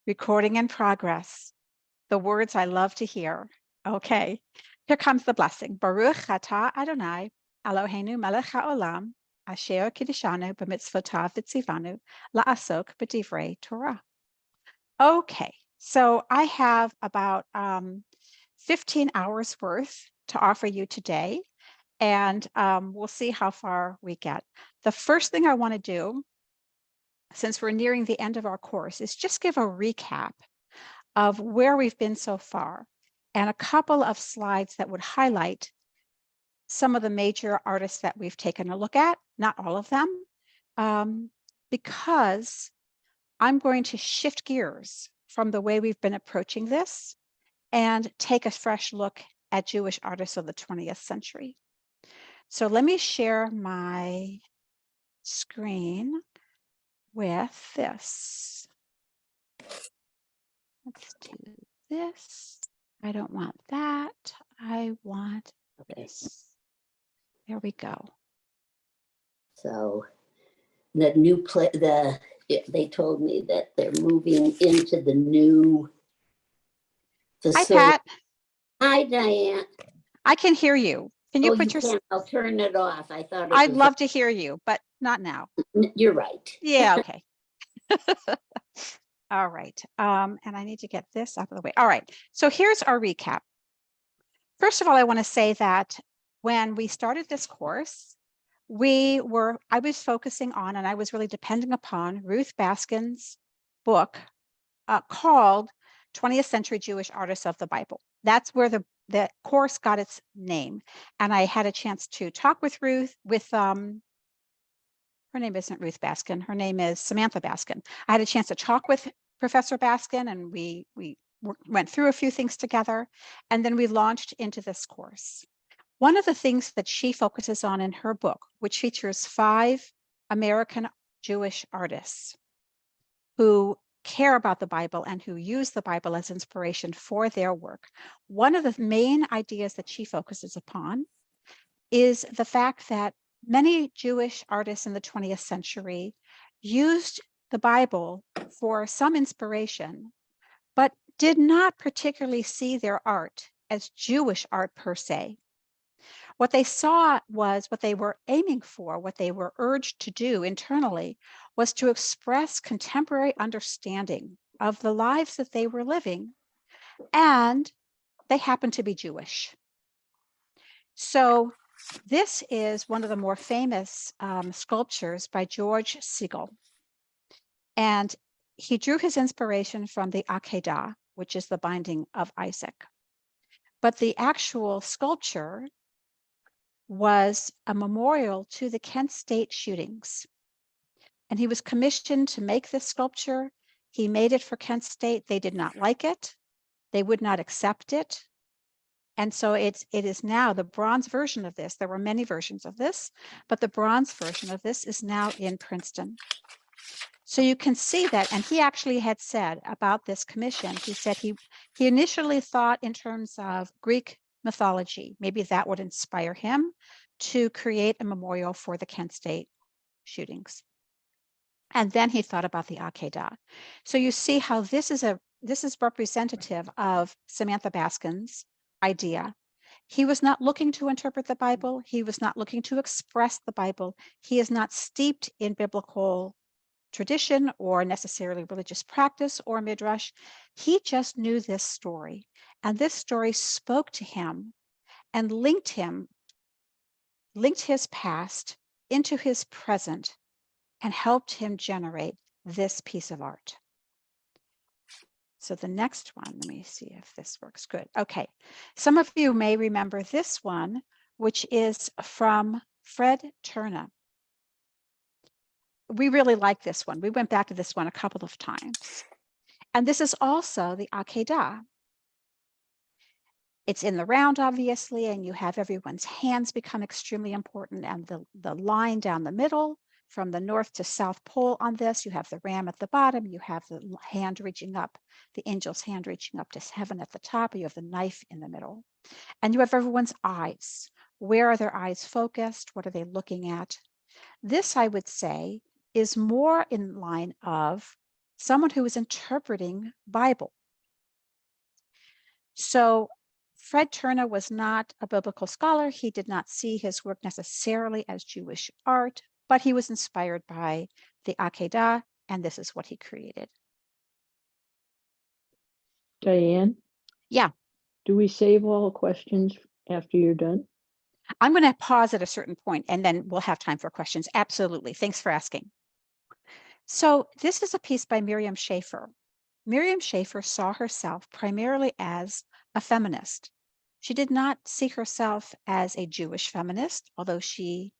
Recording in progress. The words I love to hear. Okay, here comes the blessing. Baruch atah Adonai, Eloheinu melech haolam, asher kiddushanu b'mitzvotav v'tzivanu la'asok b'divrei Torah. Okay, so I have about 15 hours worth to offer you today, and we'll see how far we get. The first thing I want to do, since we're nearing the end of our course, is just give a recap of where we've been so far and a couple of slides that would highlight some of the major artists that we've taken a look at, not all of them, because I'm going to shift gears from the way we've been approaching this and take a fresh look at Jewish artists of the 20th century. So let me share my screen with this. Let's do this. I don't want that. I want this. There we go. So the new they told me that they're moving into the new facility. Hi, Pat. Hi, Diane. I can hear you. Can you put you your... can. I'll turn it off. I thought I'd love to hear you, but not now. You're right. Yeah, okay. All right. And I need to get this out of the way. All right. So here's our recap. First of all, I want to say that when we started this course, I was focusing on, and I was really depending upon Ruth Baskin's book called 20th Century Jewish Artists of the Bible. That's where the course got its name. And I had a chance to talk with Ruth, her name isn't Ruth Baskin, her name is Samantha Baskin. I had a chance to talk with Professor Baskin, and we went through a few things together, and then we launched into this course. One of the things that she focuses on in her book, which features 5 American Jewish artists who care about the Bible and who use the Bible as inspiration for their work, one of the main ideas that she focuses upon is the fact that many Jewish artists in the 20th century used the Bible for some inspiration, but did not particularly see their art as Jewish art per se. What they saw was what they were aiming for, what they were urged to do internally, was to express contemporary understanding of the lives that they were living, and they happened to be Jewish. So this is one of the more famous sculptures by George Siegel. And he drew his inspiration from the Akedah, which is the binding of Isaac. But the actual sculpture was a memorial to the Kent State shootings. And he was commissioned to make this sculpture. He made it for Kent State. They did not like it. They would not accept it. And so it is now the bronze version of this. There were many versions of this, but the bronze version of this is now in Princeton. So you can see that, and he actually had said about this commission, he said he initially thought in terms of Greek mythology. Maybe that would inspire him to create a memorial for the Kent State shootings. And then he thought about the Akedah. So you see how this is representative of Samantha Baskin's idea. He was not looking to interpret the Bible. He was not looking to express the Bible. He is not steeped in biblical tradition or necessarily religious practice or midrash. He just knew this story, and this story spoke to him and linked his past into his present and helped him generate this piece of art. So the next one, let me see if this works good. Okay, some of you may remember this one, which is from Fred Turner. We really like this one. We went back to this one a couple of times. And this is also the Akedah. It's in the round, obviously, and you have everyone's hands become extremely important, and the line down the middle from the north to south pole on this, you have the ram at the bottom, you have the hand reaching up, the angel's hand reaching up to heaven at the top, you have the knife in the middle. And you have everyone's eyes. Where are their eyes focused? What are they looking at? This, I would say, is more in line of someone who was interpreting Bible. So Fred Turner was not a biblical scholar. He did not see his work necessarily as Jewish art, but he was inspired by the Akedah, and this is what he created. Diane, Yeah, do we save all questions after you're done? I'm going to pause at a certain point and then we'll have time for questions. Absolutely. Thanks for asking. So this is a piece by Miriam Schaefer. Miriam Schaefer saw herself primarily as a feminist. She did not see herself as a Jewish feminist, although she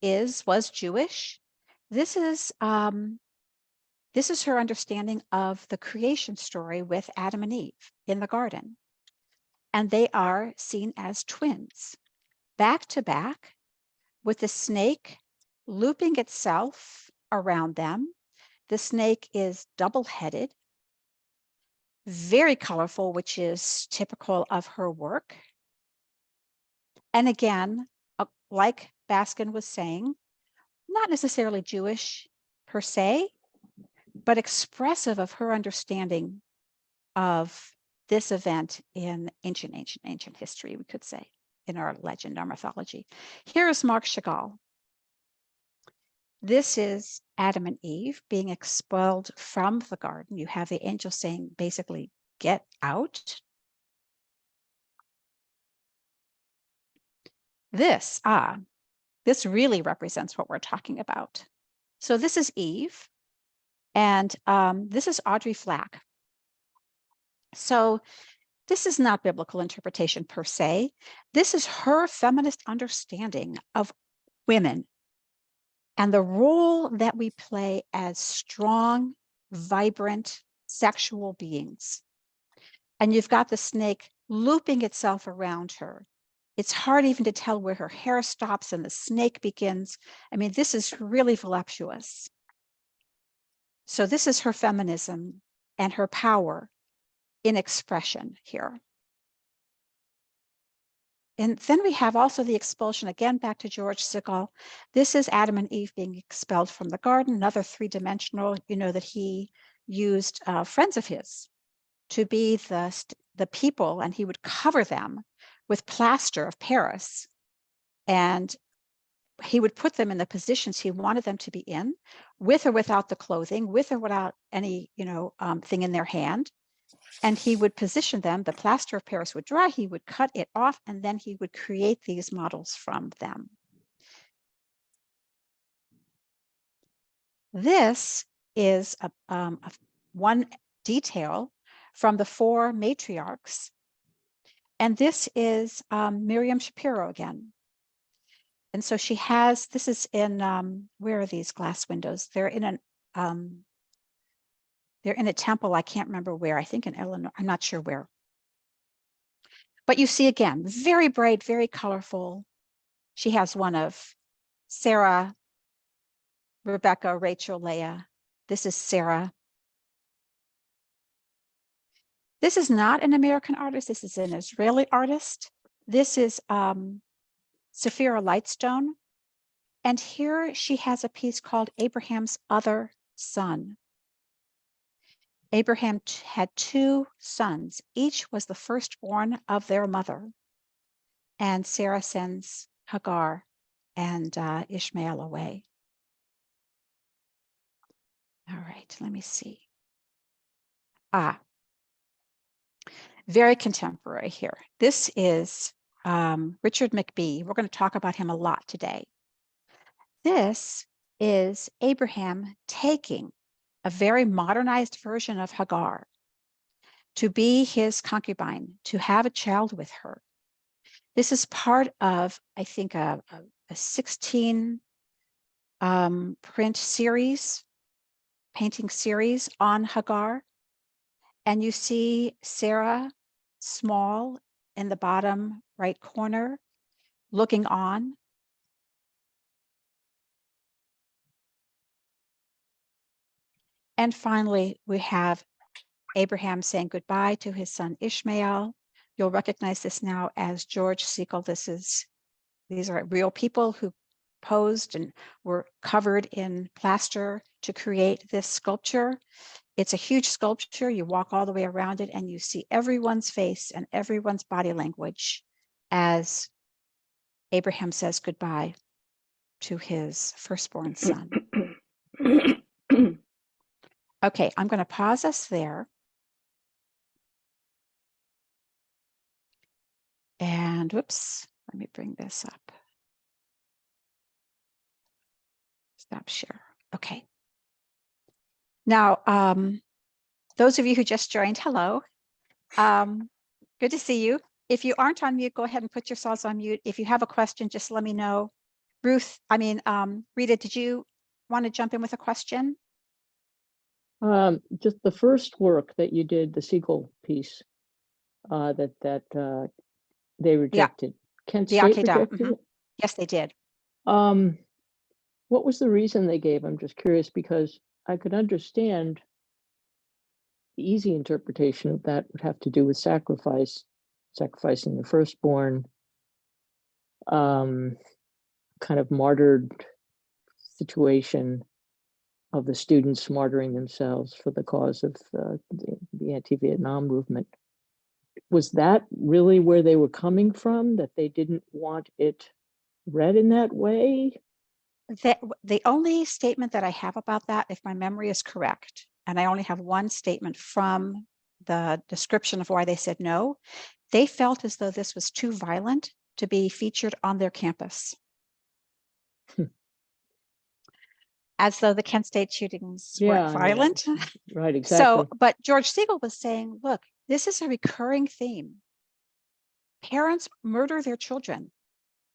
was Jewish. This is her understanding of the creation story with Adam and Eve in the garden. And they are seen as twins, back to back, with the snake looping itself around them. The snake is double-headed, very colorful, which is typical of her work. And again, like Baskin was saying, not necessarily Jewish per se, but expressive of her understanding of this event in ancient history, we could say, in our legend, our mythology. Here is Marc Chagall. This is Adam and Eve being expelled from the garden. You have the angel saying, basically, get out. This really represents what we're talking about. So this is Eve, and this is Audrey Flack. So this is not biblical interpretation per se. This is her feminist understanding of women and the role that we play as strong, vibrant, sexual beings. And you've got the snake looping itself around her. It's hard even to tell where her hair stops and the snake begins. I mean, this is really voluptuous. So this is her feminism and her power in expression here. And then we have also the expulsion, again, back to George Sigal. This is Adam and Eve being expelled from the garden, another three-dimensional, you know, that he used friends of his to be the people, and he would cover them with plaster of Paris. And he would put them in the positions he wanted them to be in, with or without the clothing, with or without any, thing in their hand. And he would position them, the plaster of Paris would dry, he would cut it off, and then he would create these models from them. This is one detail from the four matriarchs. And this is Miriam Shapiro again. And so she has, this is in, where are these glass windows? They're in a temple. I can't remember where. I think in Illinois. I'm not sure where. But you see again, very bright, very colorful. She has one of Sarah, Rebecca, Rachel, Leah. This is Sarah. This is not an American artist. This is an Israeli artist. This is Saphira Lightstone. And here she has a piece called Abraham's Other Son. Abraham had two sons. Each was the firstborn of their mother. And Sarah sends Hagar and Ishmael away. All right, let me see. Very contemporary here. This is Richard McBee. We're going to talk about him a lot today. This is Abraham taking a very modernized version of Hagar to be his concubine, to have a child with her. This is part of, I think, a 16 print series, painting series on Hagar. And you see Sarah, small, in the bottom right corner, looking on. And finally, we have Abraham saying goodbye to his son Ishmael. You'll recognize this now as George Siegel. These are real people who posed and were covered in plaster to create this sculpture. It's a huge sculpture. You walk all the way around it and you see everyone's face and everyone's body language as Abraham says goodbye to his firstborn son. Okay, I'm going to pause us there. And whoops, let me bring this up. Stop share. Okay. Now, those of you who just joined, hello. Good to see you. If you aren't on mute, go ahead and put yourselves on mute. If you have a question, just let me know. Rita, did you want to jump in with a question? Just the first work that you did, the sequel piece, that they rejected. Kent The State Akeda. rejected it? Yes, they did. What was the reason they gave? I'm just curious, because I could understand the easy interpretation of that would have to do with sacrificing the firstborn, kind of martyred situation of the students martyring themselves for the cause of the anti-Vietnam movement. Was that really where they were coming from, that they didn't want it read in that way? The only statement that I have about that, if my memory is correct, and I only have one statement from the description of why they said no, they felt as though this was too violent to be featured on their campus. As though the Kent State shootings weren't violent. Right, exactly. So, but George Siegel was saying, look, this is a recurring theme. Parents murder their children.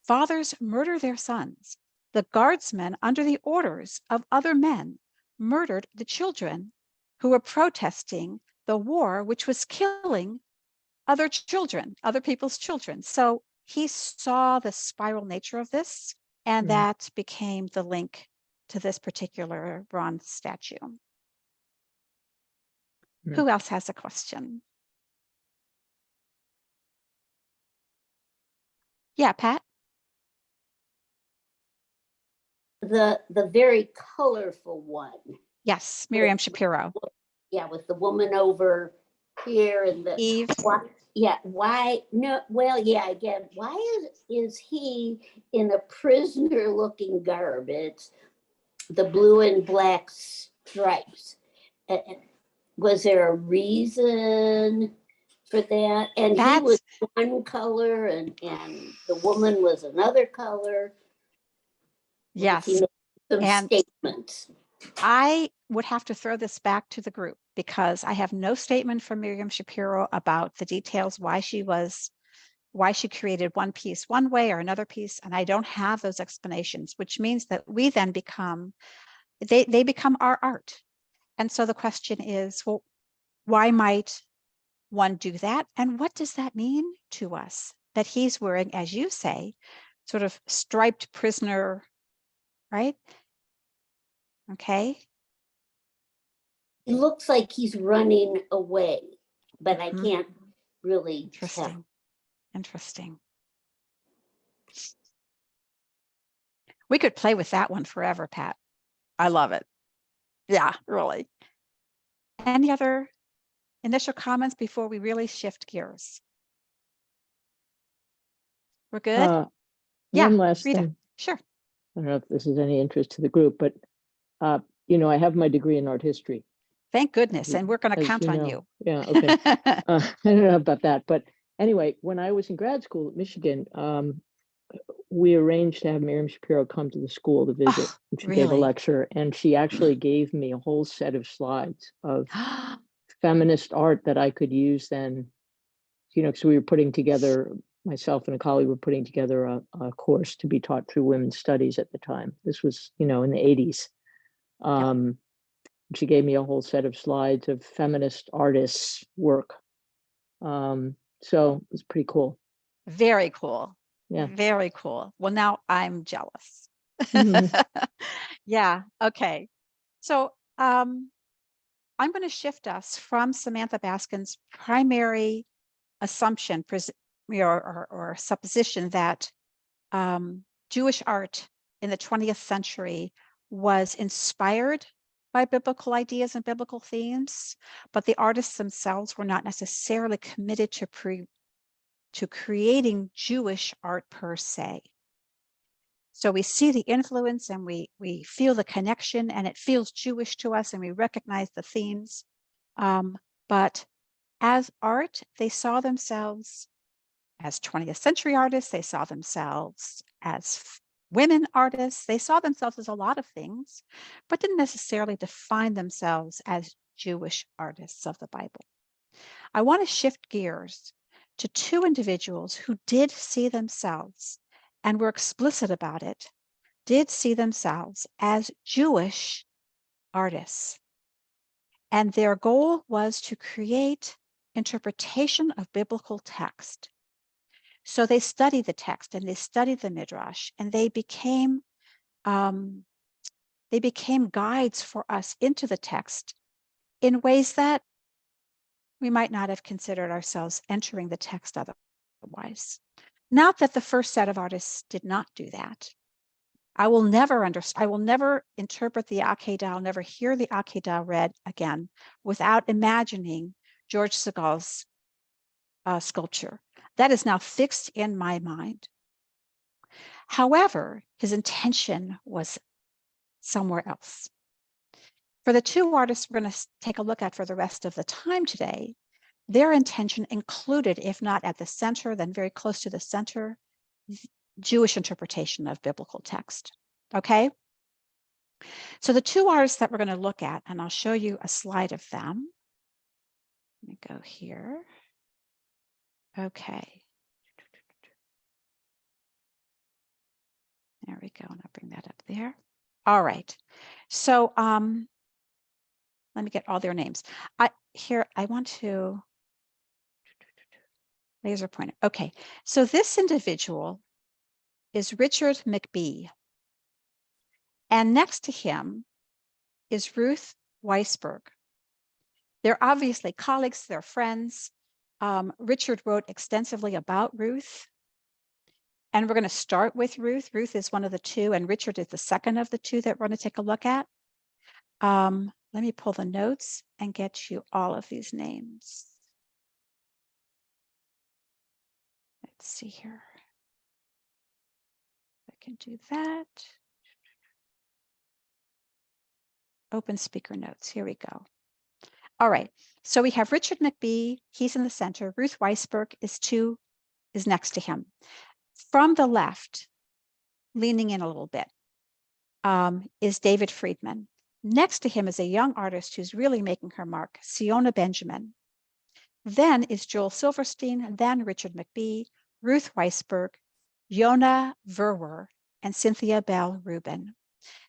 Fathers murder their sons. The guardsmen, under the orders of other men, murdered the children who were protesting the war, which was killing other children, other people's children. So he saw the spiral nature of this, and that became the link to this particular bronze statue. Who else has a question? Yeah, Pat? The very colorful one. Yes, Miriam Shapiro. Yeah, with the woman over here and the Eve. Why no? Well, yeah, again, why is he in a prisoner looking garb? It's the blue and black stripes. Was there a reason for that? And he was one color and the woman was another color. Yes. Some statements. I would have to throw this back to the group because I have no statement from Miriam Shapiro about the details, why she created one piece one way or another piece. And I don't have those explanations, which means that we then become, they become our art. And so the question is, well, why might one do that? And what does that mean to us that he's wearing, as you say, sort of striped prisoner, right? Okay. It looks like he's running away, but I can't really tell. Interesting. We could play with that one forever, Pat. I love it. Yeah, really. Any other initial comments before we really shift gears? We're good? One last Rita. thing. Sure. I don't know if this is any interest to the group, but I have my degree in art history. Thank goodness, and we're going to count on you. Yeah, okay. I don't know about that, but anyway, when I was in grad school at Michigan, we arranged to have Miriam Shapiro come to the school to visit. And she gave a lecture, and she actually gave me a whole set of slides of feminist art that I could use then, because we were putting together, myself and a colleague were putting together a course to be taught through women's studies at the time. This was, in the 80s. She gave me a whole set of slides of feminist artists' work. So it was pretty cool. Very cool. Yeah. Very cool. Well, now I'm jealous. Yeah. Okay. So I'm going to shift us from Samantha Baskin's primary assumption or supposition that Jewish art in the 20th century was inspired by biblical ideas and biblical themes, but the artists themselves were not necessarily committed to creating Jewish art per se. So we see the influence and we feel the connection, and it feels Jewish to us, and we recognize the themes. But as art, they saw themselves as 20th century artists. They saw themselves as women artists. They saw themselves as a lot of things, but didn't necessarily define themselves as Jewish artists of the Bible. I want to shift gears to two individuals who did see themselves and were explicit about it, did see themselves as Jewish artists. And their goal was to create interpretation of biblical text. So they studied the text and they studied the Midrash, and they became guides for us into the text in ways that we might not have considered ourselves entering the text otherwise. Not that the first set of artists did not do that. I will never interpret the Akedah, I'll never hear the Akedah read again without imagining George Segal's sculpture. That is now fixed in my mind. However, his intention was somewhere else. For the two artists we're going to take a look at for the rest of the time today, their intention included, if not at the center, then very close to the center, Jewish interpretation of biblical text. Okay? So the two artists that we're going to look at, and I'll show you a slide of them. Let me go here. Okay. There we go, and I'll bring that up there. All right. So let me get all their names. I want to laser pointer. Okay, so this individual is Richard McBee. And next to him is Ruth Weisberg. They're obviously colleagues, they're friends. Richard wrote extensively about Ruth. And we're going to start with Ruth. Ruth is one of the two, and Richard is the second of the two that we're going to take a look at. Let me pull the notes and get you all of these names. Let's see here. I can do that. Open speaker notes. Here we go. All right. So we have Richard McBee. He's in the center. Ruth Weisberg is next to him. From the left, leaning in a little bit, is David Friedman. Next to him is a young artist who's really making her mark, Siona Benjamin. Then is Joel Silverstein, then Richard McBee, Ruth Weisberg, Yona Verwer, and Cynthia Bell Rubin.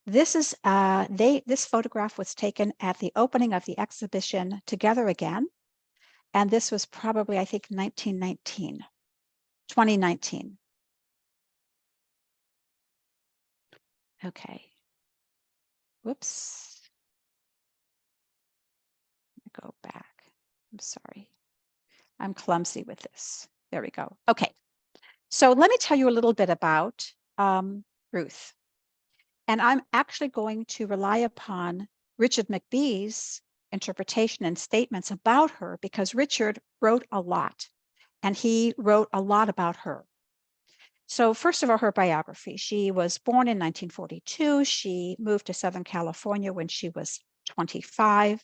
This is this photograph was taken at the opening of the exhibition Together Again, and this was probably, I think, 2019. Okay. Whoops. Go back. I'm sorry. I'm clumsy with this. There we go. Okay. So let me tell you a little bit about Ruth. And I'm actually going to rely upon Richard McBee's interpretation and statements about her, because Richard wrote a lot, and he wrote a lot about her. So first of all, her biography. She was born in 1942. She moved to Southern California when she was 25.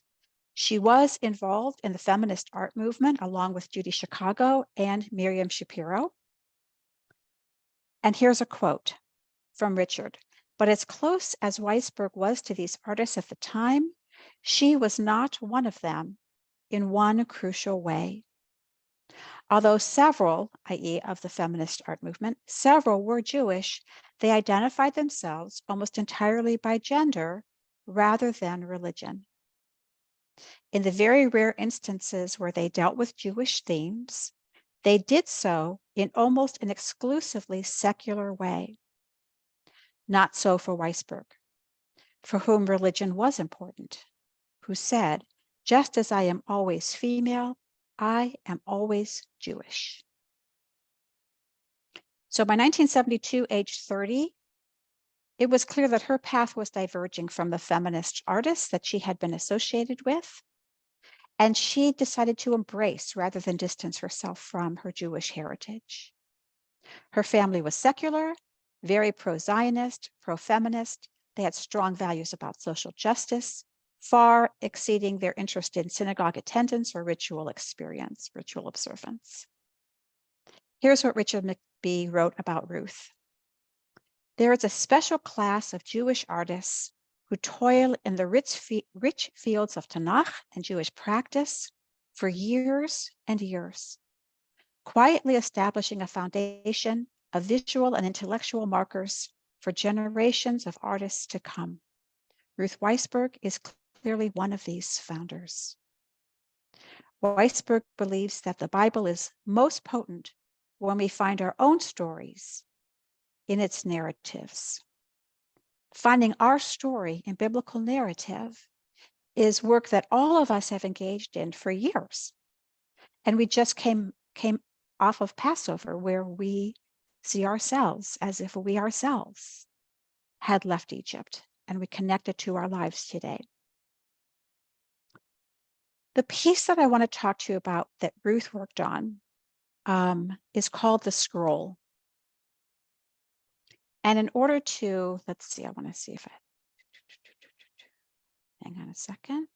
She was involved in the feminist art movement along with Judy Chicago and Miriam Shapiro. And here's a quote from Richard. But as close as Weisberg was to these artists at the time, she was not one of them in one crucial way. Although several, i.e. of the feminist art movement, several were Jewish, they identified themselves almost entirely by gender rather than religion. In the very rare instances where they dealt with Jewish themes, they did so in almost an exclusively secular way. Not so for Weisberg, for whom religion was important, who said, just as I am always female, I am always Jewish. So by 1972, age 30, It was clear that her path was diverging from the feminist artists that she had been associated with, and she decided to embrace rather than distance herself from her Jewish heritage. Her family was secular, very pro-Zionist, pro-feminist. They had strong values about social justice, far exceeding their interest in synagogue attendance or ritual experience, ritual observance. Here's what Richard McBee wrote about Ruth. There is a special class of Jewish artists who toil in the rich fields of Tanakh and Jewish practice for years and years, quietly establishing a foundation of visual and intellectual markers for generations of artists to come. Ruth Weisberg is clearly one of these founders. Weisberg believes that the Bible is most potent when we find our own stories in its narratives. Finding our story in biblical narrative is work that all of us have engaged in for years. And we just came off of Passover, where we see ourselves as if we ourselves had left Egypt, and we connect it to our lives today. The piece that I want to talk to you about that Ruth worked on is called The Scroll. And in order to, let's see, I want to see if I, hang on a second.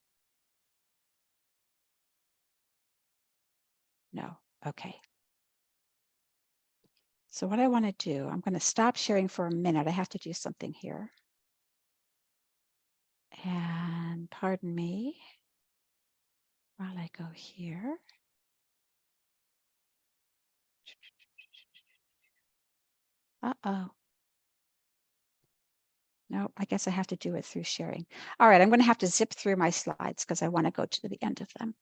No, okay. So what I want to do, I'm going to stop sharing for a minute. I have to do something here. And pardon me while I go here. Uh-oh. No, I guess I have to do it through sharing. All right, I'm going to have to zip through my slides because I want to go to the end of them.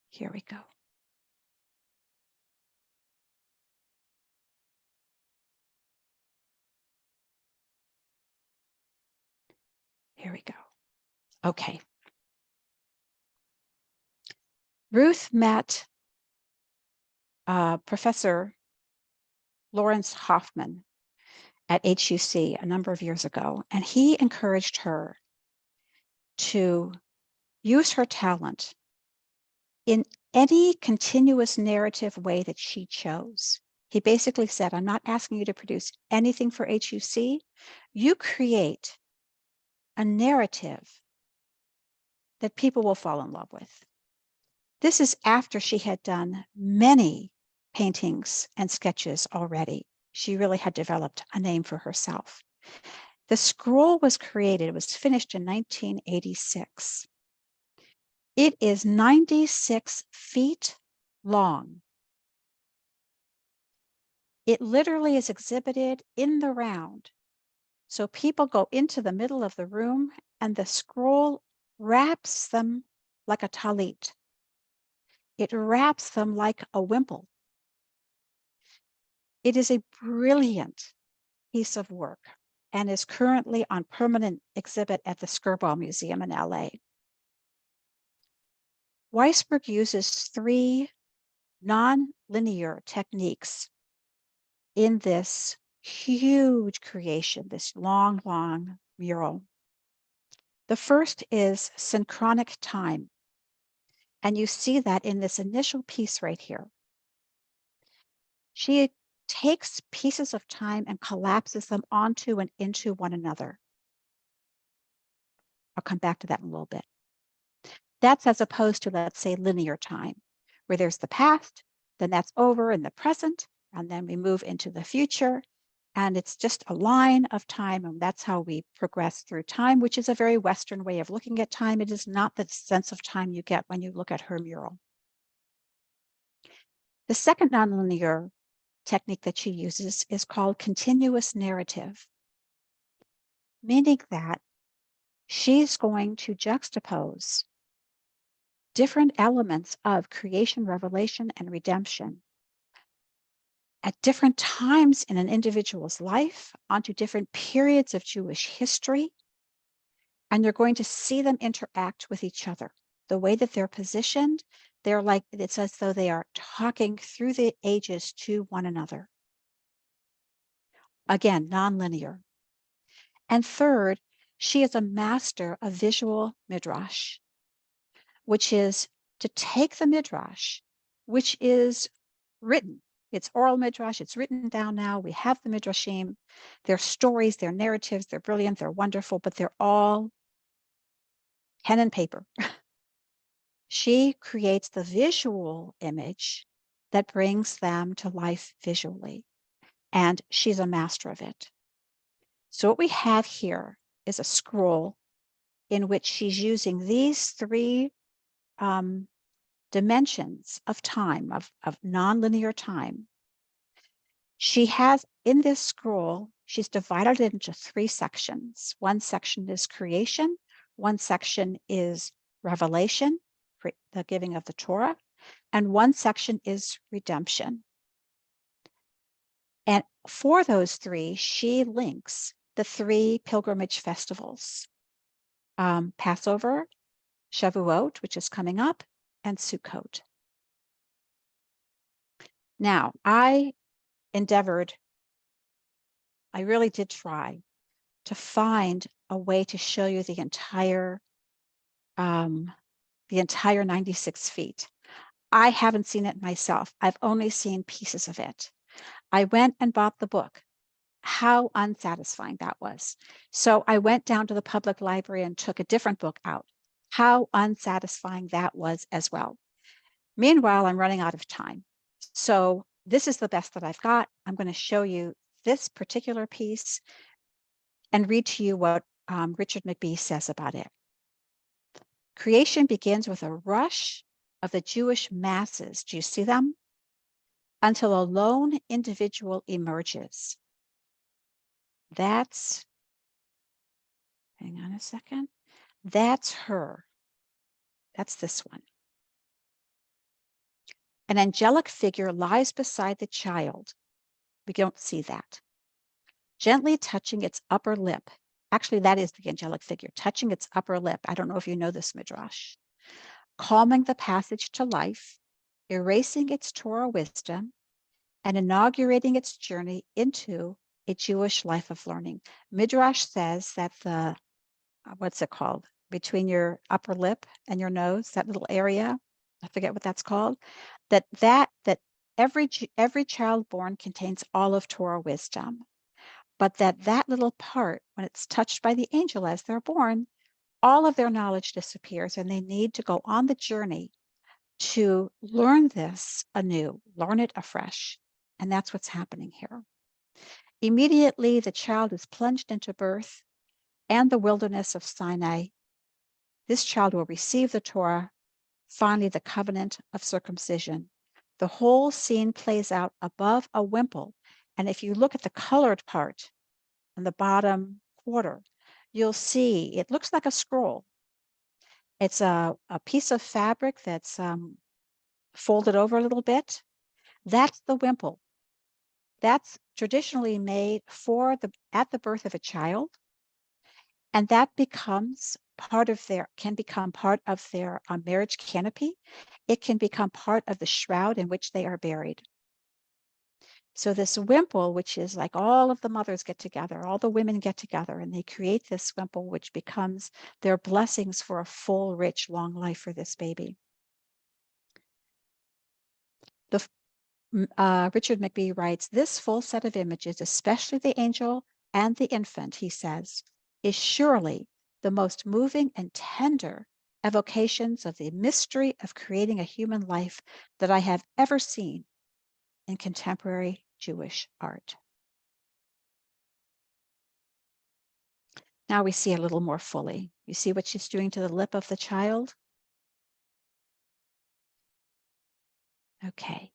Here we go. Here we go. Okay. Ruth met Professor Lawrence Hoffman at HUC a number of years ago, and he encouraged her to use her talent in any continuous narrative way that she chose. He basically said, I'm not asking you to produce anything for HUC. You create a narrative that people will fall in love with. This is after she had done many paintings and sketches already. She really had developed a name for herself. The scroll was created, it was finished in 1986. It is 96 feet long. It literally is exhibited in the round. So people go into the middle of the room and the scroll wraps them like a talit. It wraps them like a wimple. It is a brilliant piece of work and is currently on permanent exhibit at the Skirball Museum in LA. Weisberg uses 3 non-linear techniques in this huge creation, this long, long mural. The first is synchronic time. And you see that in this initial piece right here. She takes pieces of time and collapses them onto and into one another. I'll come back to that in a little bit. That's as opposed to, let's say, linear time, where there's the past, then that's over in the present, and then we move into the future. And it's just a line of time, and that's how we progress through time, which is a very Western way of looking at time. It is not the sense of time you get when you look at her mural. The second nonlinear technique that she uses is called continuous narrative, meaning that she's going to juxtapose different elements of creation, revelation, and redemption at different times in an individual's life onto different periods of Jewish history, and you're going to see them interact with each other. the way that they're positioned, they're like, it's as though they are talking through the ages to one another. Again, nonlinear. And third, she is a master of visual midrash, which is to take the midrash, which is written. It's oral midrash. It's written down now. We have the midrashim. They're stories, they're narratives, they're brilliant, they're wonderful, but they're all pen and paper. She creates the visual image that brings them to life visually, and she's a master of it. So what we have here is a scroll in which she's using these three dimensions of time, of nonlinear time. She has, in this scroll, she's divided it into three sections. One section is creation, one section is revelation, the giving of the Torah, and one section is redemption. And for those three, she links the three pilgrimage festivals, Passover, Shavuot, which is coming up, and Sukkot. Now, I really did try to find a way to show you the entire 96 feet. I haven't seen it myself. I've only seen pieces of it. I went and bought the book. How unsatisfying that was. So I went down to the public library and took a different book out. How unsatisfying that was as well. Meanwhile, I'm running out of time. So this is the best that I've got. I'm going to show you this particular piece and read to you what Richard McBee says about it. Creation begins with a rush of the Jewish masses. Do you see them? Until a lone individual emerges. Hang on a second. That's her. That's this one. An angelic figure lies beside the child. We don't see that. Gently touching its upper lip. Actually, that is the angelic figure, touching its upper lip. I don't know if you know this midrash. Calming the passage to life, erasing its Torah wisdom, and inaugurating its journey into a Jewish life of learning. Midrash says that what's it called? Between your upper lip and your nose, that little area, I forget what that's called, that every child born contains all of Torah wisdom, but that little part, when it's touched by the angel as they're born, all of their knowledge disappears, and they need to go on the journey to learn this anew, learn it afresh. And that's what's happening here. Immediately, the child is plunged into birth and the wilderness of Sinai. This child will receive the Torah, finally the covenant of circumcision. The whole scene plays out above a wimple. And if you look at the colored part on the bottom quarter, you'll see it looks like a scroll. It's a piece of fabric that's folded over a little bit. That's the wimple. That's traditionally made at the birth of a child. And that can become part of their marriage canopy. It can become part of the shroud in which they are buried. So this wimple, which is like all of the mothers get together, all the women get together, and they create this wimple, which becomes their blessings for a full, rich, long life for this baby. Richard McBee writes, this full set of images, especially the angel and the infant, he says, is surely the most moving and tender evocations of the mystery of creating a human life that I have ever seen in contemporary Jewish art. Now we see a little more fully. You see what she's doing to the lip of the child? Okay.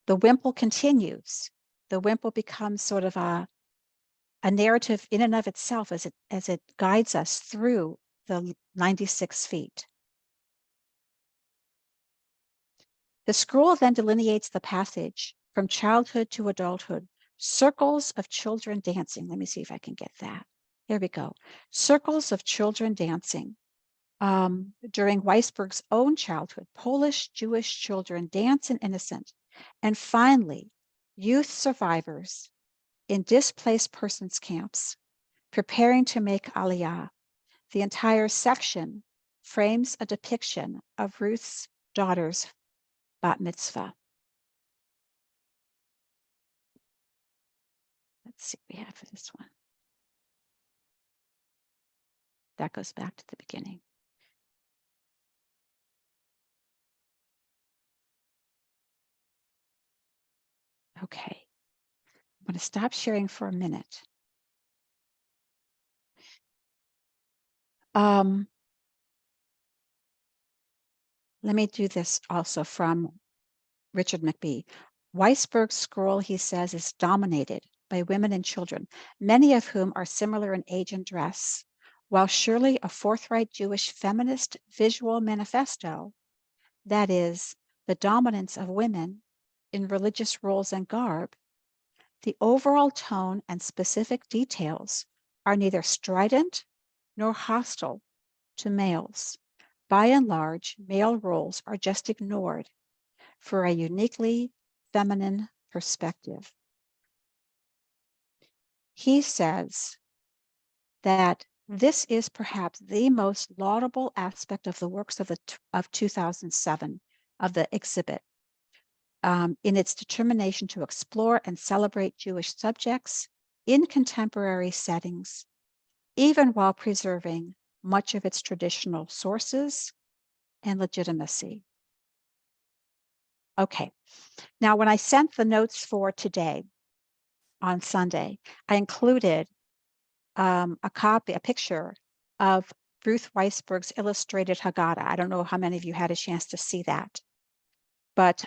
The wimple continues. The wimple becomes sort of a narrative in and of itself as it guides us through the 96 feet. The scroll then delineates the passage from childhood to adulthood, circles of children dancing. Let me see if I can get that. Here we go. Circles of children dancing. during Weisberg's own childhood, Polish Jewish children dance in innocent. And finally, youth survivors in displaced persons camps preparing to make Aliyah. The entire section frames a depiction of Ruth's daughter's bat mitzvah. Let's see what we have for this one. That goes back to the beginning. Okay, I'm going to stop sharing for a minute. Let me do this also from Richard McBee. Weisberg's scroll, he says, is dominated by women and children, many of whom are similar in age and dress. While surely a forthright Jewish feminist visual manifesto, that is, the dominance of women in religious roles and garb, the overall tone and specific details are neither strident nor hostile to males. By and large, male roles are just ignored for a uniquely feminine perspective. He says that this is perhaps the most laudable aspect of the works of 2007 of the exhibit, in its determination to explore and celebrate Jewish subjects in contemporary settings, even while preserving much of its traditional sources and legitimacy. Okay, now when I sent the notes for today on Sunday, I included a picture of Ruth Weisberg's illustrated Haggadah. I don't know how many of you had a chance to see that, but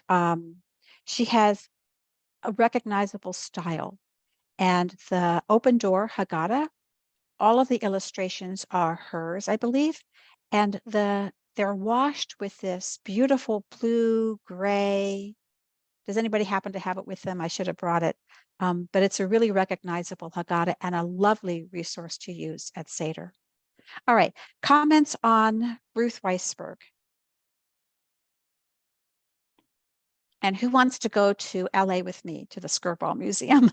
she has a recognizable style. And the open door Haggadah, all of the illustrations are hers, I believe, and they're washed with this beautiful blue, gray. Does anybody happen to have it with them? I should have brought it. But it's a really recognizable Haggadah and a lovely resource to use at Seder. All right, comments on Ruth Weisberg. And who wants to go to LA with me to the Skirball Museum?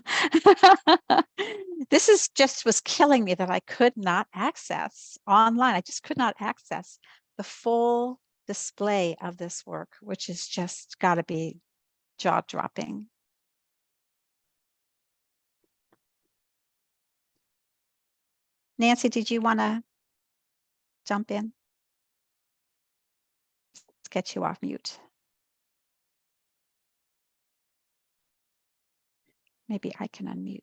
This was killing me that I could not access online. I just could not access the full display of this work, which is just got to be jaw-dropping. Nancy, did you want to jump in? Let's get you off mute. Maybe I can unmute you.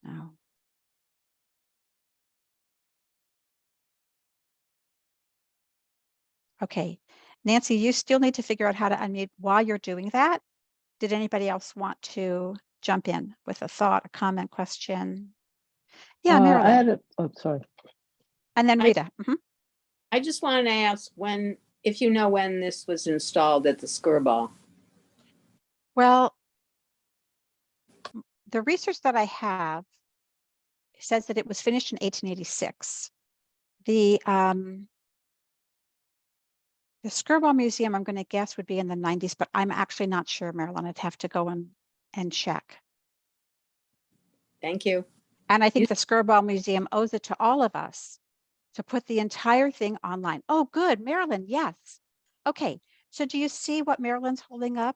No. Okay, Nancy, you still need to figure out how to unmute while you're doing that. Did anybody else want to jump in with a thought, a comment, question? Yeah, Marilyn. I had sorry. And then Rita. I just wanted to ask if you know when this was installed at the Skirball. Well, the research that I have says that it was finished in 1886. The Skirball Museum, I'm going to guess, would be in the 90s, but I'm actually not sure, Marilyn. I'd have to go and check. Thank you. And I think the Skirball Museum owes it to all of us to put the entire thing online. Oh, good, Marilyn, yes. Okay, so do you see what Marilyn's holding up?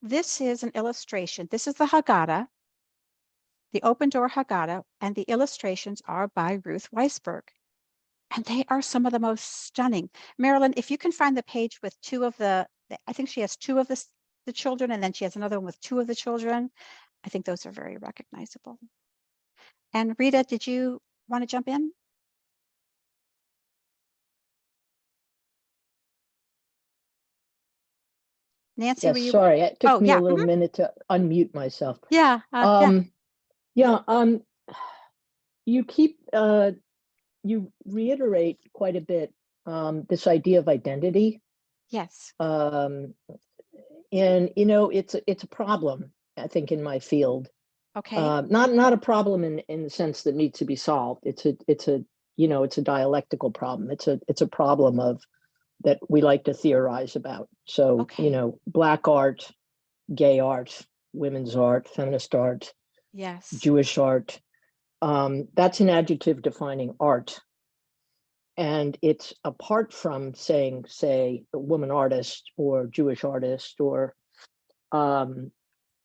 This is an illustration. This is the Haggadah, the open door Haggadah, and the illustrations are by Ruth Weisberg. And they are some of the most stunning. Marilyn, if you can find the page with two of I think she has two of the children, and then she has another one with two of the children. I think those are very recognizable. And Rita, did you want to jump in? Nancy, Yes, were you? sorry, it took me yeah. a little minute to unmute myself. Yeah. You keep you reiterate quite a bit this idea of identity. Yes. And it's a problem, I think, in my field. Okay. Not a problem in the sense that needs to be solved. It's a it's a dialectical problem. It's a problem of that we like to theorize about. So, Okay. Black art, gay art, women's art, feminist art, Yes. Jewish art. That's an adjective defining art. And it's apart from saying, say, a woman artist or Jewish artist or, and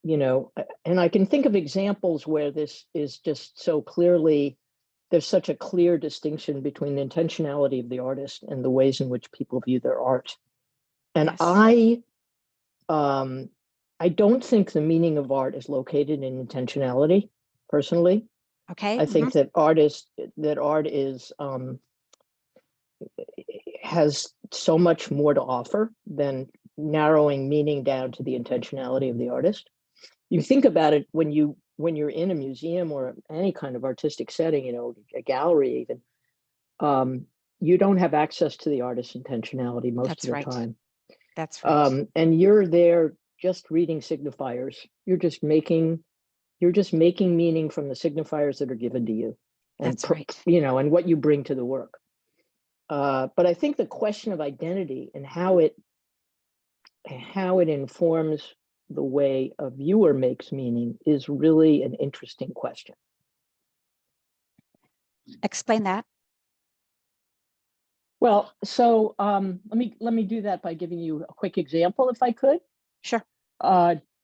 I can think of examples where this is just so clearly, there's such a clear distinction between the intentionality of the artist and the ways in which people view their art. And Yes. I don't think the meaning of art is located in intentionality, personally. Okay. I think that art has so much more to offer than narrowing meaning down to the intentionality of the artist. You think about it when you're in a museum or any kind of artistic setting, a gallery even, you don't have access to the artist's intentionality most That's of the right. time. That's right. And you're there just reading signifiers. You're just making meaning from the signifiers that are given to you, and That's right. and what you bring to the work. But I think the question of identity and how it informs the way a viewer makes meaning is really an interesting question. Explain that. Well, so let me do that by giving you a quick example, if I could. Sure.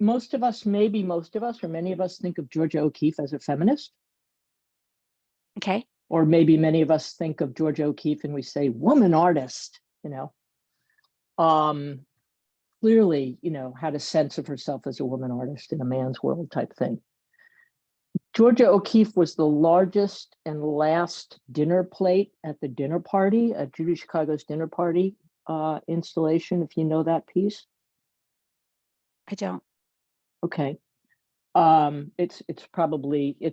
Most of us, or many of us, think of Georgia O'Keeffe as a feminist. Okay. Or maybe many of us think of Georgia O'Keeffe and we say woman artist, clearly, had a sense of herself as a woman artist in a man's world type thing. Georgia O'Keeffe was the largest and last dinner plate at the dinner party, at Judy Chicago's dinner party installation, if you know that piece. I don't. Okay. It's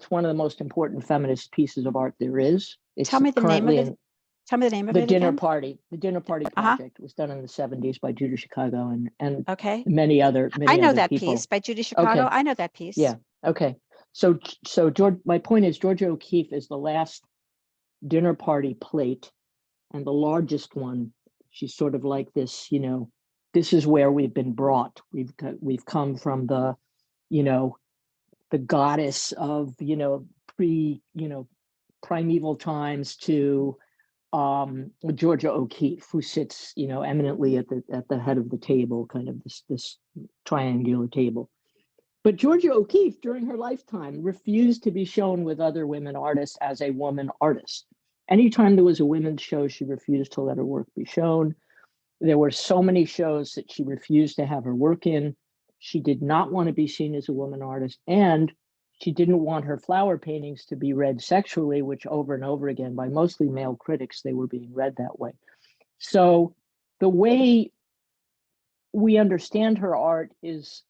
one of the most important feminist pieces of art there is. It's Tell me the name of currently it. Tell me the name of the it dinner again. party. The dinner party project was done in the 70s by Judy Chicago and Okay. many other I know that people. piece by Judy Chicago. Okay. I know that piece. Yeah. Okay. So George, my point is Georgia O'Keeffe is the last dinner party plate and the largest one. She's sort of like this, this is where we've been brought. We've come from the goddess of, primeval times to Georgia O'Keeffe, who sits, eminently at the head of the table, kind of this triangular table. But Georgia O'Keeffe, during her lifetime, refused to be shown with other women artists as a woman artist. Anytime there was a women's show, she refused to let her work be shown. There were so many shows that she refused to have her work in. She did not want to be seen as a woman artist, and she didn't want her flower paintings to be read sexually, which over and over again, by mostly male critics, they were being read that way. So the way we understand her art is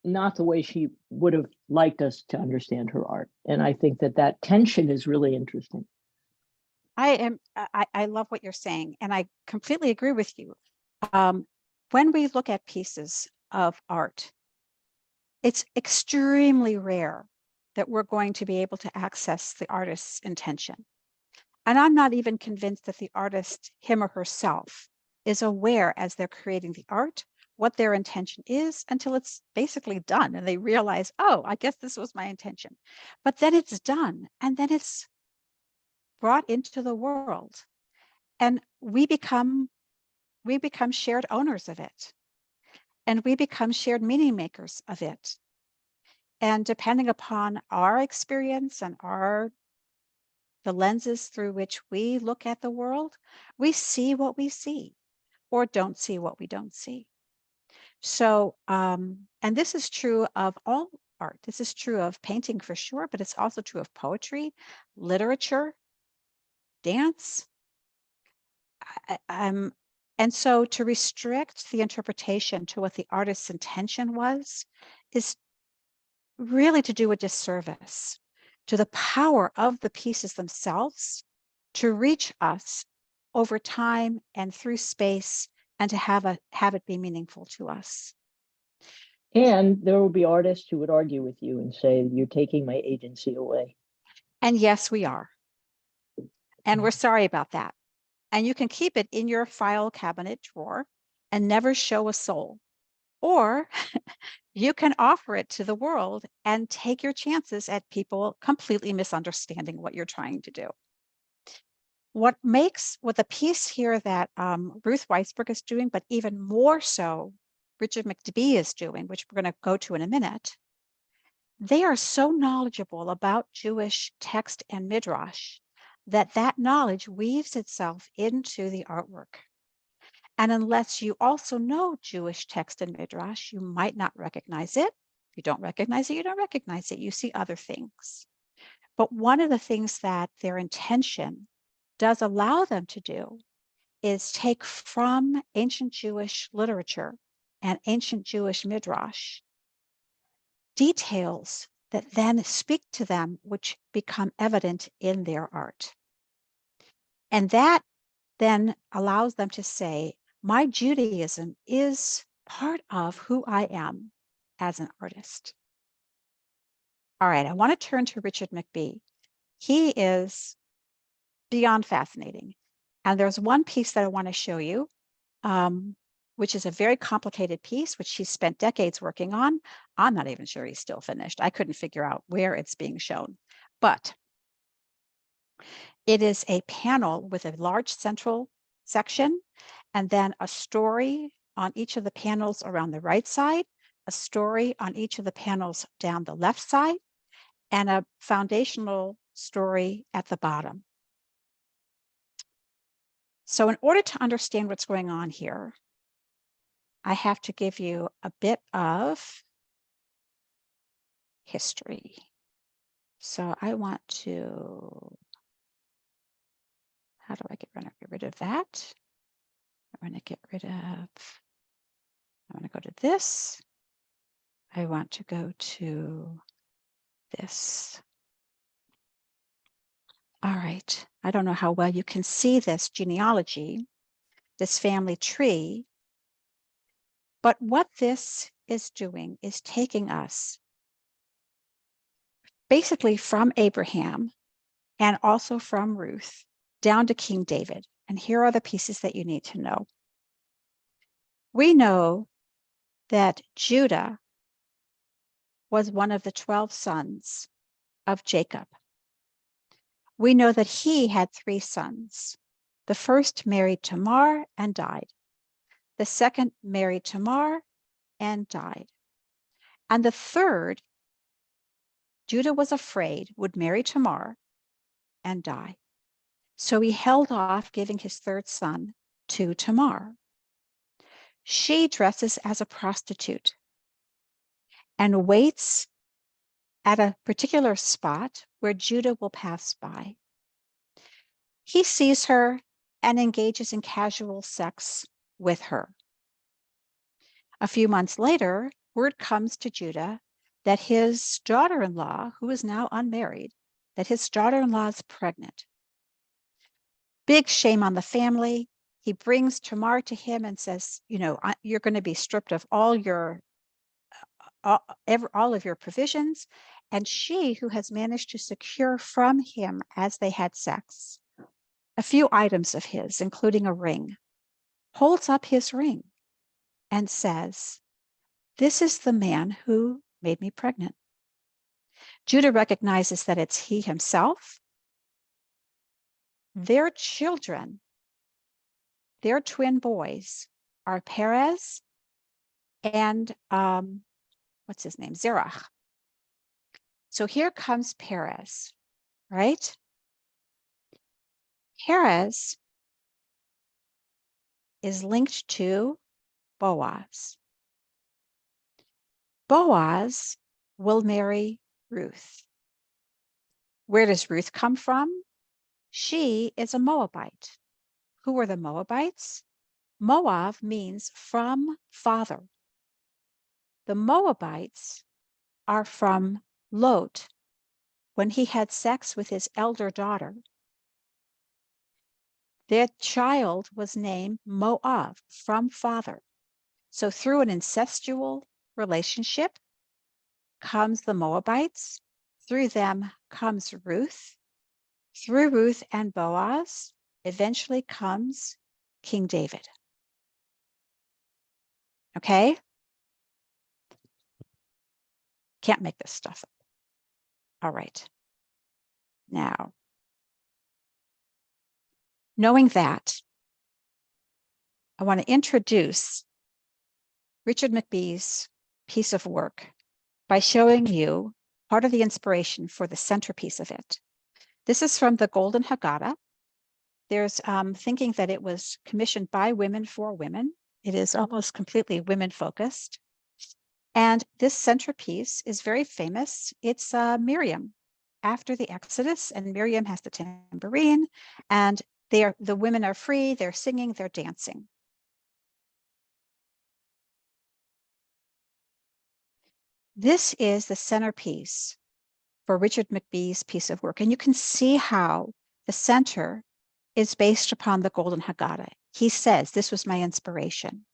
not the way she would have liked us to understand her art. And I think that tension is really interesting. I love what you're saying, and I completely agree with you. When we look at pieces of art, it's extremely rare that we're going to be able to access the artist's intention. And I'm not even convinced that the artist, him or herself, is aware as they're creating the art what their intention is until it's basically done and they realize, oh, I guess this was my intention. But then it's done and then it's brought into the world and we become shared owners of it, and we become shared meaning makers of it. And depending upon our experience and the lenses through which we look at the world, we see what we see or don't see what we don't see. So, and this is true of all art. This is true of painting for sure, but it's also true of poetry, literature, dance. And so to restrict the interpretation to what the artist's intention was is really to do a disservice to the power of the pieces themselves to reach us over time and through space and to have it be meaningful to us. And there will be artists who would argue with you and say, you're taking my agency away. And yes, we are. And we're sorry about that. And you can keep it in your file cabinet drawer and never show a soul. Or you can offer it to the world and take your chances at people completely misunderstanding what you're trying to do. What the piece here that Ruth Weisberg is doing, but even more so Richard McBee is doing, which we're going to go to in a minute, they are so knowledgeable about Jewish text and midrash that knowledge weaves itself into the artwork. And unless you also know Jewish text and midrash, you might not recognize it. If you don't recognize it, you don't recognize it. You see other things. But one of the things that their intention does allow them to do is take from ancient Jewish literature and ancient Jewish midrash details that then speak to them, which become evident in their art. And that then allows them to say, my Judaism is part of who I am as an artist. All right, I want to turn to Richard McBee. He is beyond fascinating. And there's one piece that I want to show you, which is a very complicated piece, which he spent decades working on. I'm not even sure he's still finished. I couldn't figure out where it's being shown. But it is a panel with a large central section, and then a story on each of the panels around the right side, a story on each of the panels down the left side, and a foundational story at the bottom. So in order to understand what's going on here, I have to give you a bit of history. So I want to, how do I get rid of that? I want to get rid of, I want to go to this. I want to go to this. All right. I don't know how well you can see this genealogy, this family tree, but what this is doing is taking us basically from Abraham and also from Ruth down to King David. And here are the pieces that you need to know. We know that Judah was one of the 12 sons of Jacob. We know that he had 3 sons. The first married Tamar and died. The second married Tamar and died. And the third, Judah was afraid, would marry Tamar and die. So he held off giving his third son to Tamar. She dresses as a prostitute and waits at a particular spot where Judah will pass by. He sees her and engages in casual sex with her. A few months later, word comes to Judah that his daughter-in-law, who is now unmarried, that his daughter-in-law is pregnant. Big shame on the family. He brings Tamar to him and says, you know, you're going to be stripped of all of your provisions. And she, who has managed to secure from him as they had sex, a few items of his, including a ring, holds up his ring and says, this is the man who made me pregnant. Judah recognizes that it's he himself. Their children, their twin boys, are Perez and what's his name? Zerach. So here comes Perez, right? Perez is linked to Boaz. Boaz will marry Ruth. Where does Ruth come from? She is a Moabite. Who are the Moabites? Moab means from father. The Moabites are from Lot when he had sex with his elder daughter. Their child was named Moab, from father. So through an incestual relationship comes the Moabites. Through them comes Ruth. Through Ruth and Boaz, eventually comes King David. Okay? Can't make this stuff up. All right. Now, knowing that, I want to introduce Richard McBee's piece of work by showing you part of the inspiration for the centerpiece of it. This is from the Golden Haggadah. There's thinking that it was commissioned by women for women. It is almost completely women focused. And this centerpiece is very famous. It's Miriam after the Exodus, and Miriam has the tambourine, and the women are free, they're singing, they're dancing. This is the centerpiece for Richard McBee's piece of work. And you can see how the center is based upon the Golden Haggadah. He says, this was my inspiration.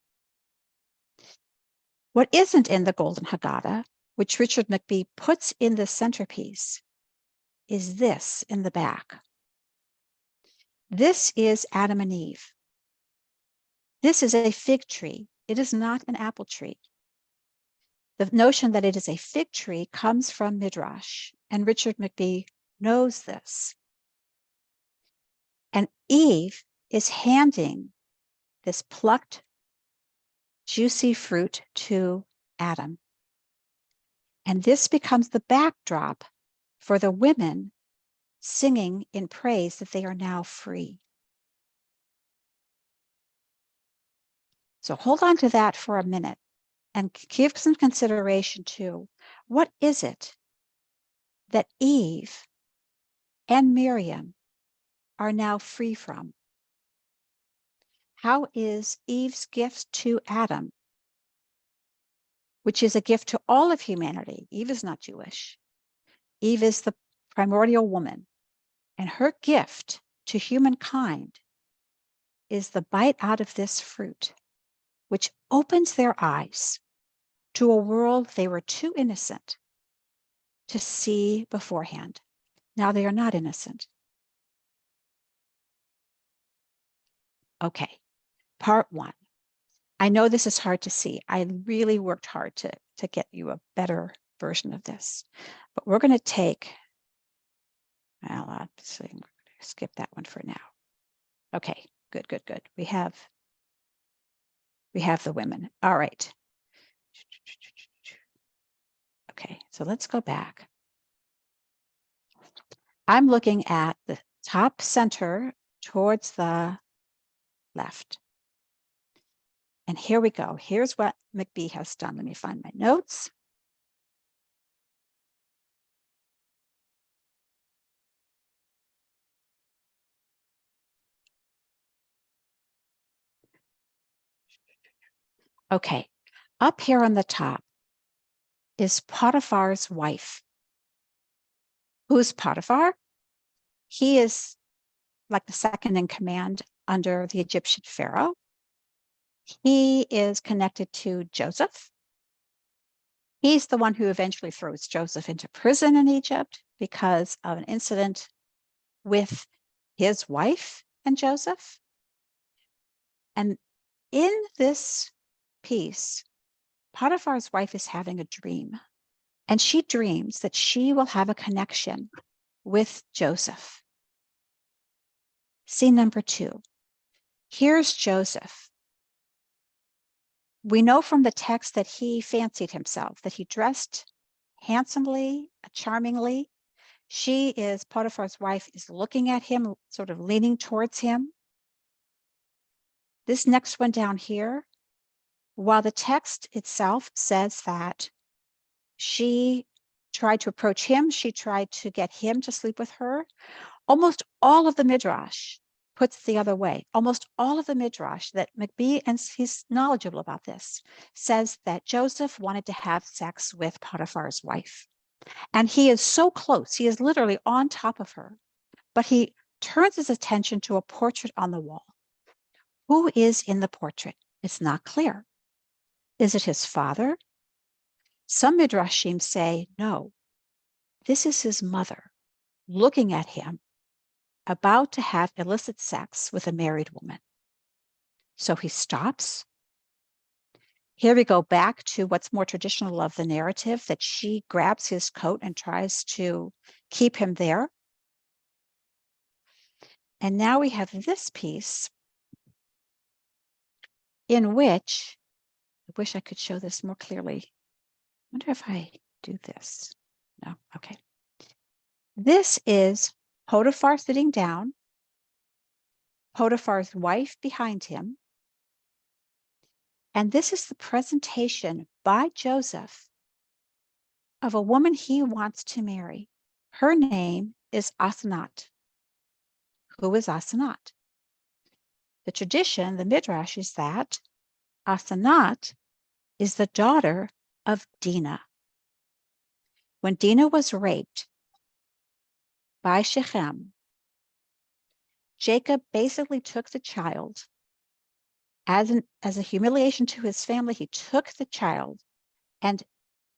What isn't in the Golden Haggadah, which Richard McBee puts in the centerpiece, is this in the back. This is Adam and Eve. This is a fig tree. It is not an apple tree. The notion that it is a fig tree comes from Midrash, and Richard McBee knows this. And Eve is handing this plucked, juicy fruit to Adam. And this becomes the backdrop for the women singing in praise that they are now free. So hold on to that for a minute and give some consideration to what is it that Eve and Miriam are now free from? How is Eve's gift to Adam, which is a gift to all of humanity? Eve is not Jewish. Eve is the primordial woman, and her gift to humankind is the bite out of this fruit, which opens their eyes to a world they were too innocent to see beforehand. Now they are not innocent. Okay, part one. I know this is hard to see. I really worked hard to get you a better version of this. But we're going to take, well, obviously, we're going to skip that one for now. Okay, good, good, good. We have the women. All right. Okay, so let's go back. I'm looking at the top center towards the left. And here we go. Here's what McBee has done. Let me find my notes. Okay, up here on the top is Potiphar's wife. Who's Potiphar? He is like the second in command under the Egyptian Pharaoh. He is connected to Joseph. He's the one who eventually throws Joseph into prison in Egypt because of an incident with his wife and Joseph. And in this piece, Potiphar's wife is having a dream, and she dreams that she will have a connection with Joseph. Scene number 2. Here's Joseph. We know from the text that he fancied himself, that he dressed handsomely, charmingly. Potiphar's wife is looking at him, sort of leaning towards him. This next one down here, while the text itself says that she tried to approach him, she tried to get him to sleep with her, almost all of the Midrash puts it the other way. Almost all of the Midrash that McBee, and he's knowledgeable about this, says that Joseph wanted to have sex with Potiphar's wife. And he is so close, he is literally on top of her, but he turns his attention to a portrait on the wall. Who is in the portrait? It's not clear. Is it his father? Some Midrashim say, no, this is his mother looking at him about to have illicit sex with a married woman. So he stops. Here we go back to what's more traditional of the narrative, that she grabs his coat and tries to keep him there. And now we have this piece in which, I wish I could show this more clearly. I wonder if I do this. No, okay. This is Potiphar sitting down, Potiphar's wife behind him, and this is the presentation by Joseph of a woman he wants to marry. Her name is Asenat. Who is Asenat? The tradition, the Midrash, is that Asenat is the daughter of Dinah. When Dinah was raped by Shechem, Jacob basically took the child as a humiliation to his family. He took the child and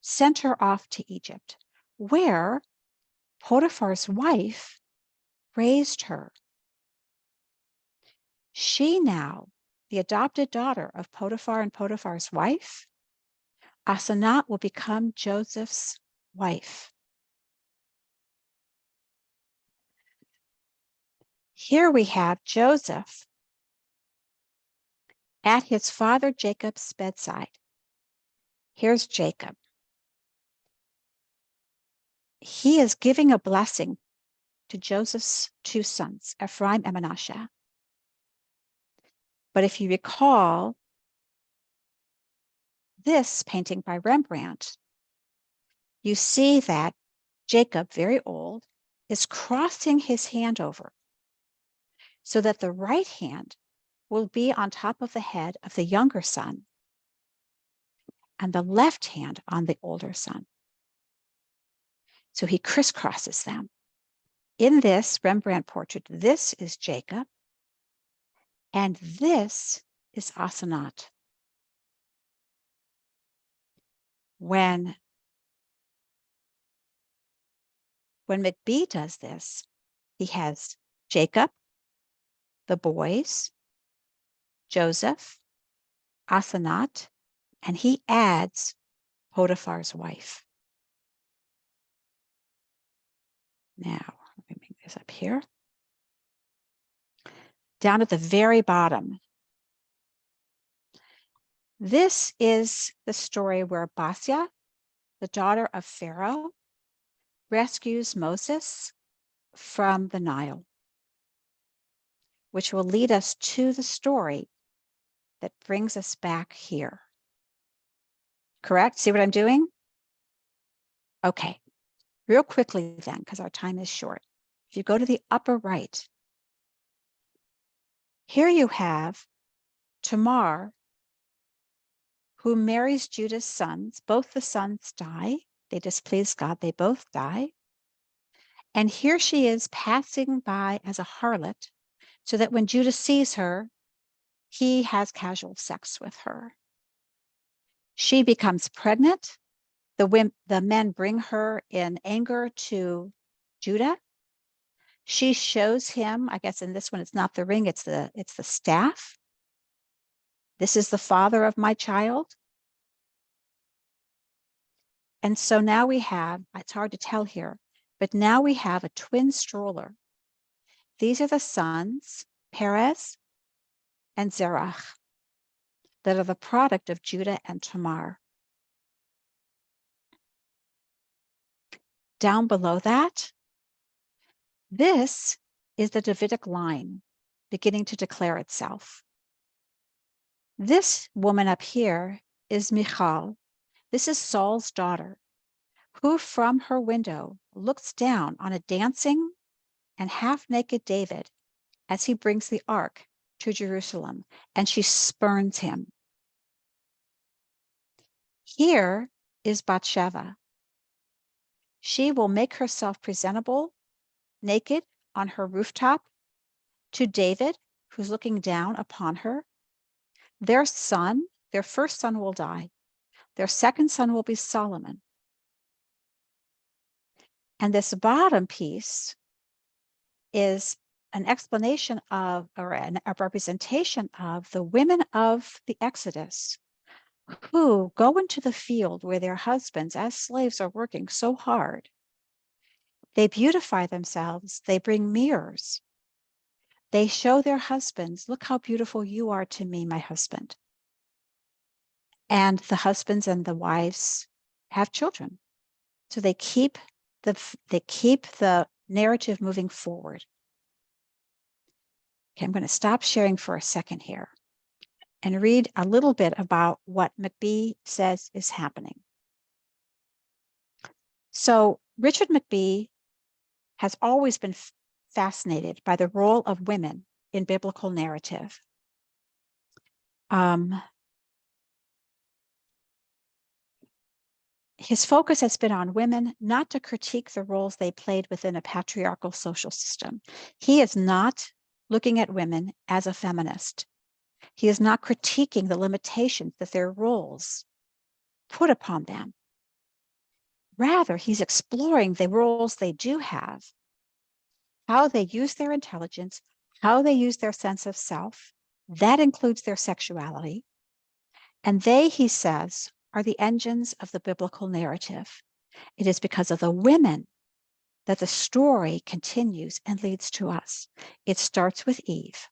sent her off to Egypt, where Potiphar's wife raised her. She now, the adopted daughter of Potiphar and Potiphar's wife, Asenat will become Joseph's wife. Here we have Joseph at his father Jacob's bedside. Here's Jacob. He is giving a blessing to Joseph's two sons, Ephraim and Manasseh. But if you recall this painting by Rembrandt, you see that Jacob, very old, is crossing his hand over so that the right hand will be on top of the head of the younger son and the left hand on the older son. So he crisscrosses them. In this Rembrandt portrait, this is Jacob, and this is Asenat. When McBee does this, he has Jacob, the boys, Joseph, Asenat, and he adds Potiphar's wife. Now, let me make this up here. Down at the very bottom, this is the story where Basia, the daughter of Pharaoh, rescues Moses from the Nile, which will lead us to the story that brings us back here. Correct? See what I'm doing? Okay, real quickly then, because our time is short. If you go to the upper right, here you have Tamar, who marries Judah's sons. Both the sons die. They displease God. They both die. And here she is passing by as a harlot, so that when Judah sees her, he has casual sex with her. She becomes pregnant. The men bring her in anger to Judah. She shows him, I guess in this one, it's not the ring, it's the staff. This is the father of my child. And so now we have, it's hard to tell here, but now we have a twin stroller. These are the sons, Perez and Zerach, that are the product of Judah and Tamar. Down below that, this is the Davidic line beginning to declare itself. This woman up here is Michal. This is Saul's daughter, who from her window looks down on a dancing and half-naked David as he brings the ark to Jerusalem, and she spurns him. Here is Bathsheba. She will make herself presentable, naked on her rooftop to David, who's looking down upon her. Their first son will die. Their second son will be Solomon. And this bottom piece is an explanation of, or a representation of the women of the Exodus who go into the field where their husbands as slaves are working so hard. They beautify themselves. They bring mirrors. They show their husbands, look how beautiful you are to me, my husband. And the husbands and the wives have children. So they keep the narrative moving forward. Okay, I'm going to stop sharing for a second here and read a little bit about what McBee says is happening. So Richard McBee has always been fascinated by the role of women in biblical narrative. His focus has been on women, not to critique the roles they played within a patriarchal social system. He is not looking at women as a feminist. He is not critiquing the limitations that their roles put upon them. Rather, he's exploring the roles they do have, how they use their intelligence, how they use their sense of self. That includes their sexuality. And they, he says, are the engines of the biblical narrative. It is because of the women that the story continues and leads to us. It starts with Eve.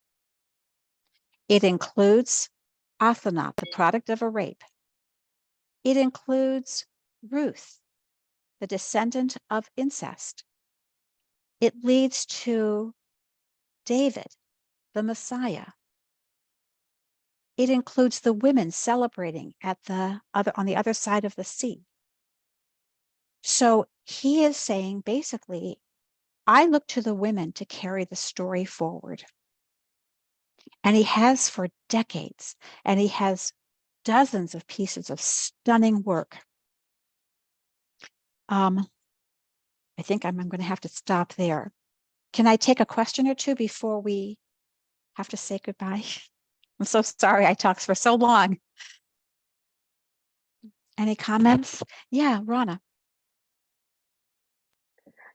It includes Asenath, the product of a rape. It includes Ruth, the descendant of incest. It leads to David, the Messiah. It includes the women celebrating on the other side of the sea. So he is saying, basically, I look to the women to carry the story forward. And he has for decades, and he has dozens of pieces of stunning work. I think I'm going to have to stop there. Can I take a question or two before we have to say goodbye? I'm so sorry I talked for so long. Any comments? Yeah, Rana.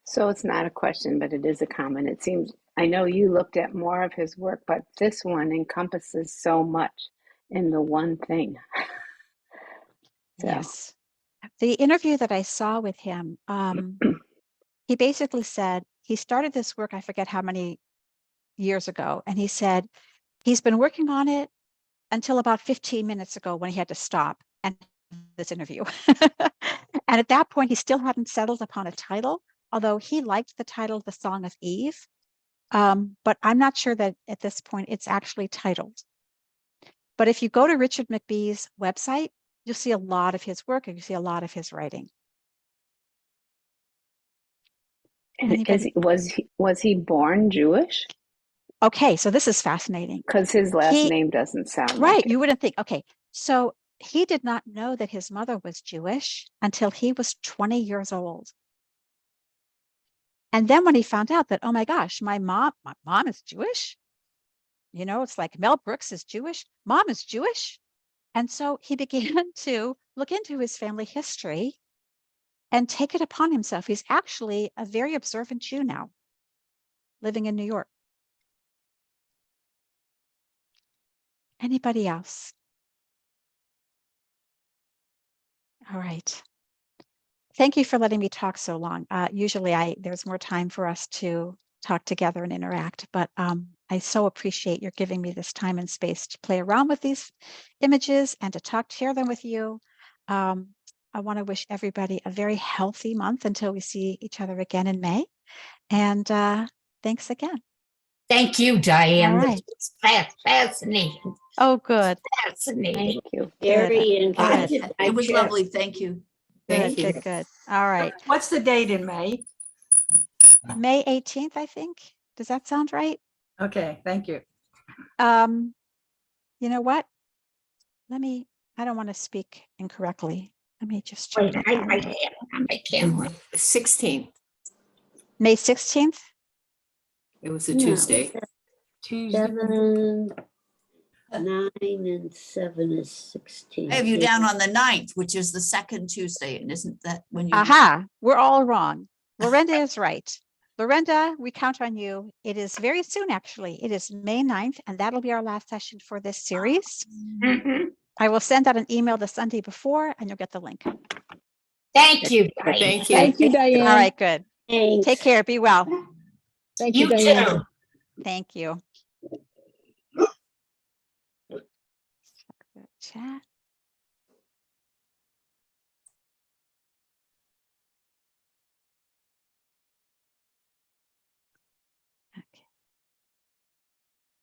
So it's not a question, but it is a comment. It seems, I know you looked at more of his work, but this one encompasses so much in the one thing. So. Yes. The interview that I saw with him, he basically said he started this work, I forget how many years ago, and he said he's been working on it until about 15 minutes ago when he had to stop and this interview. And at that point, he still hadn't settled upon a title, although he liked the title, The Song of Eve. But I'm not sure that at this point it's actually titled. But if you go to Richard McBee's website, you'll see a lot of his work and you see a lot of his writing. And was he born Jewish? Okay, so this is fascinating. Because his last name doesn't sound right. Like it. You wouldn't think. Okay, so he did not know that his mother was Jewish until he was 20 years old. And then when he found out that, oh my gosh, my mom is Jewish. You know, it's like Mel Brooks is Jewish. Mom is Jewish. And so he began to look into his family history and take it upon himself. He's actually a very observant Jew now, living in New York. Anybody else? All right. Thank you for letting me talk so long. Usually there's more time for us to talk together and interact, but I so appreciate your giving me this time and space to play around with these images and to share them with you. I want to wish everybody a very healthy month until we see each other again in May. And thanks again. Thank you, Diane. All right. This was fascinating. Oh, good. Fascinating. Thank you. Very interesting. It was lovely. Thank you. Good. All right. What's the date in May? May 18th, I think. Does that sound right? Okay, thank you. You know what? I don't want to speak incorrectly. Let me just check. Wait, I have it on my camera. 16th. May 16th? It was a Tuesday. Tuesday. 7, 9, and 7 is 16. I have you down on the 9th, which is the second Tuesday, and isn't that when you? Aha, we're all wrong. Lorinda is right. Lorenda, we count on you. It is very soon, actually. It is May 9th, and that'll be our last session for this series. Mhm. I will send out an email the Sunday before, and you'll get the link. All Thank you. Thank you. Thank you, Diane. right, good. Thanks. Take care. Be well. Thank you, You Diane. too. Thank you. Chat.